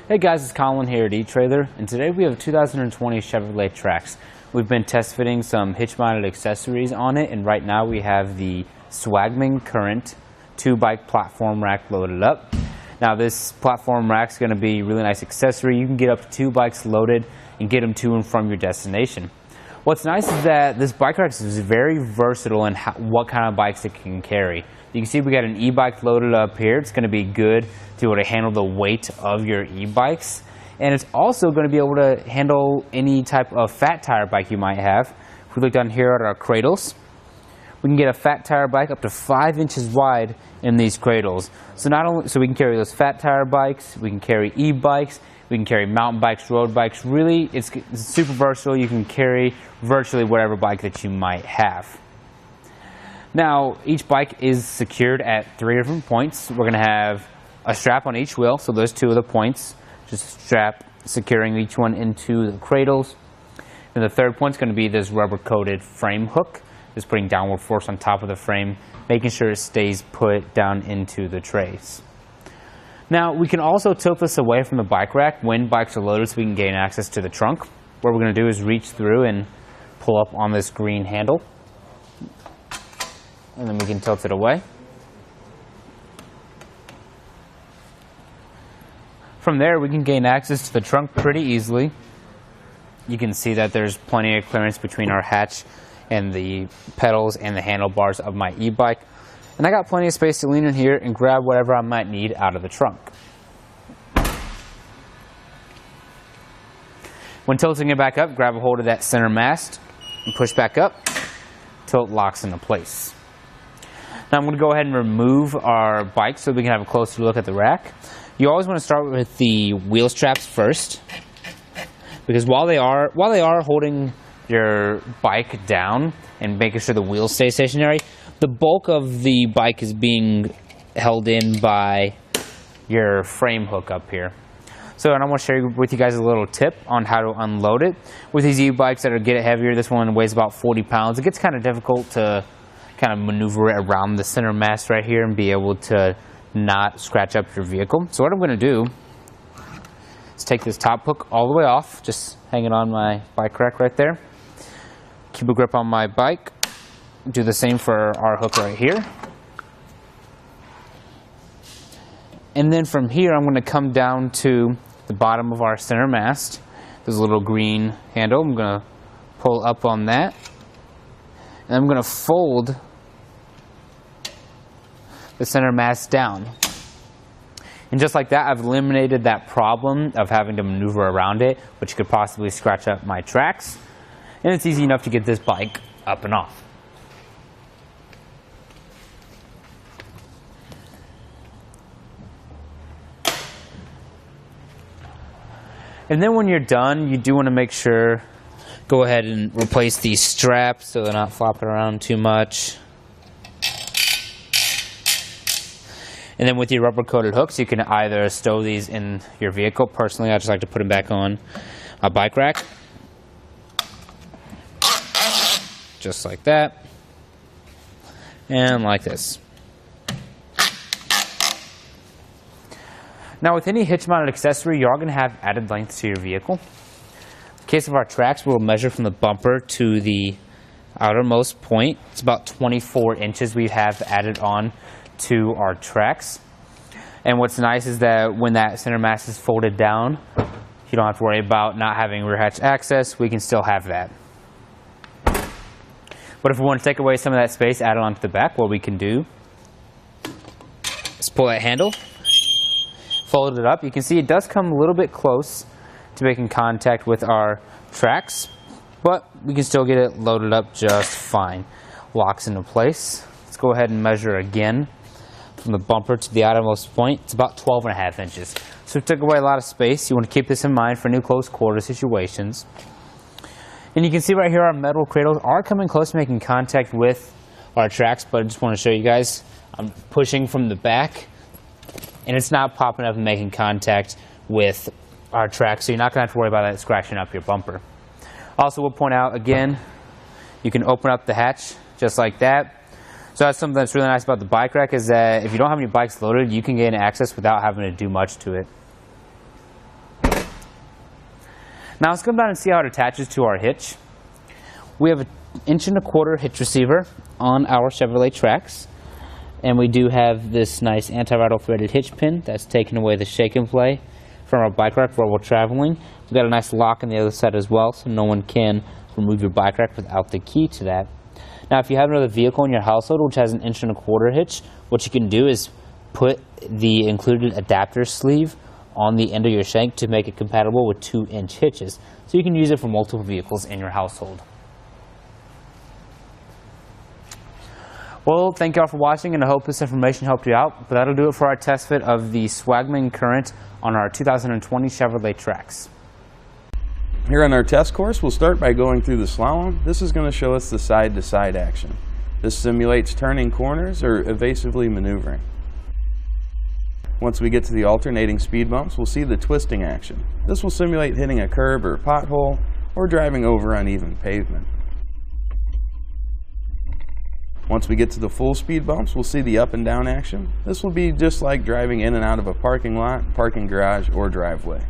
Hey guys, it's Colin here at etrailer, and today we have a 2020 Chevrolet Trax. We've been test fitting some hitch-mounted accessories on it, and right now we have the Swagman Current 2-bike platform rack loaded up. Now this platform rack is going to be a really nice accessory. You can get up to 2 bikes loaded and get them to and from your destination. What's nice is that this bike rack is very versatile in what kind of bikes it can carry. You can see we got an e-bike loaded up here. It's going to be good to be able to handle the weight of your e-bikes. And it's also going to be able to handle any type of fat tire bike you might have. If we look down here at our cradles, we can get a fat tire bike up to 5 inches wide in these cradles. So not only we can carry those fat tire bikes, we can carry e-bikes, we can carry mountain bikes, road bikes. Really, it's super versatile. You can carry virtually whatever bike that you might have. Now, each bike is secured at 3 different points. We're going to have a strap on each wheel, so those 2 of the points. Just a strap securing each one into the cradles. And the third point is going to be this rubber-coated frame hook. Just putting downward force on top of the frame, making sure it stays put down into the trays. Now, we can also tilt this away from the bike rack when bikes are loaded so we can gain access to the trunk. What we're going to do is reach through and pull up on this green handle. And then we can tilt it away. From there, we can gain access to the trunk pretty easily. You can see that there's plenty of clearance between our hatch and the pedals and the handlebars of my e-bike. And I got plenty of space to lean in here and grab whatever I might need out of the trunk. When tilting it back up, grab a hold of that center mast and push back up till it locks into place. Now I'm going to go ahead and remove our bike so we can have a closer look at the rack. You always want to start with the wheel straps first, because while they are holding your bike down and making sure the wheels stay stationary, the bulk of the bike is being held in by your frame hook up here. So, and I want to share with you guys a little tip on how to unload it. With these e-bikes that get heavier, this one weighs about 40 pounds. It gets kind of difficult to kind of maneuver it around the center mast right here and be able to not scratch up your vehicle. So what I'm going to do is take this top hook all the way off, just hanging on my bike rack right there. Keep a grip on my bike. Do the same for our hook right here. And then from here, I'm going to come down to the bottom of our center mast. There's a little green handle. I'm going to pull up on that. And I'm going to fold the center mast down. And just like that, I've eliminated that problem of having to maneuver around it, which could possibly scratch up my tracks. And it's easy enough to get this bike up and off. And then when you're done, you do want to make sure, go ahead and replace these straps so they're not flopping around too much. And then with your rubber-coated hooks, you can either stow these in your vehicle. Personally, I just like to put them back on a bike rack. Just like that. And like this. Now with any hitch-mounted accessory, you are going to have added length to your vehicle. In the case of our Trax, we'll measure from the bumper to the outermost point. It's about 24 inches we have added on to our Trax. And what's nice is that when that center mast is folded down, you don't have to worry about not having rear hatch access. We can still have that. But if we want to take away some of that space added onto the back, what we can do is pull that handle, fold it up. You can see it does come a little bit close to making contact with our Trax, but we can still get it loaded up just fine. Locks into place. Let's go ahead and measure again from the bumper to the outermost point. It's about 12.5 inches. So it took away a lot of space. You want to keep this in mind for new close quarter situations. And you can see right here our metal cradles are coming close to making contact with our Trax, but I just want to show you guys, I'm pushing from the back and it's not popping up and making contact with our Trax, so you're not going to have to worry about that scratching up your bumper. Also, we'll point out again, you can open up the hatch just like that. So that's something that's really nice about the bike rack, is that if you don't have any bikes loaded, you can gain access without having to do much to it. Now let's go down and see how it attaches to our hitch. We have an 1.25" hitch receiver on our Chevrolet Trax, and we do have this nice anti-rattle threaded hitch pin that's taken away the shake and play from our bike rack while we're traveling. We've got a nice lock on the other side as well, so no one can remove your bike rack without the key to that. Now if you have another vehicle in your household which has an 1.25" hitch, what you can do is put the included adapter sleeve on the end of your shank to make it compatible with 2-inch hitches, so you can use it for multiple vehicles in your household. Well, thank you all for watching, and I hope this information helped you out. But that'll do it for our test fit of the Swagman Current on our 2020 Chevrolet Trax. Here on our test course, we'll start by going through the slalom. This is going to show us the side-to-side action. This simulates turning corners or evasively maneuvering. Once we get to the alternating speed bumps, we'll see the twisting action. This will simulate hitting a curb or pothole or driving over uneven pavement. Once we get to the full speed bumps, we'll see the up and down action. This will be just like driving in and out of a parking lot, parking garage, or driveway.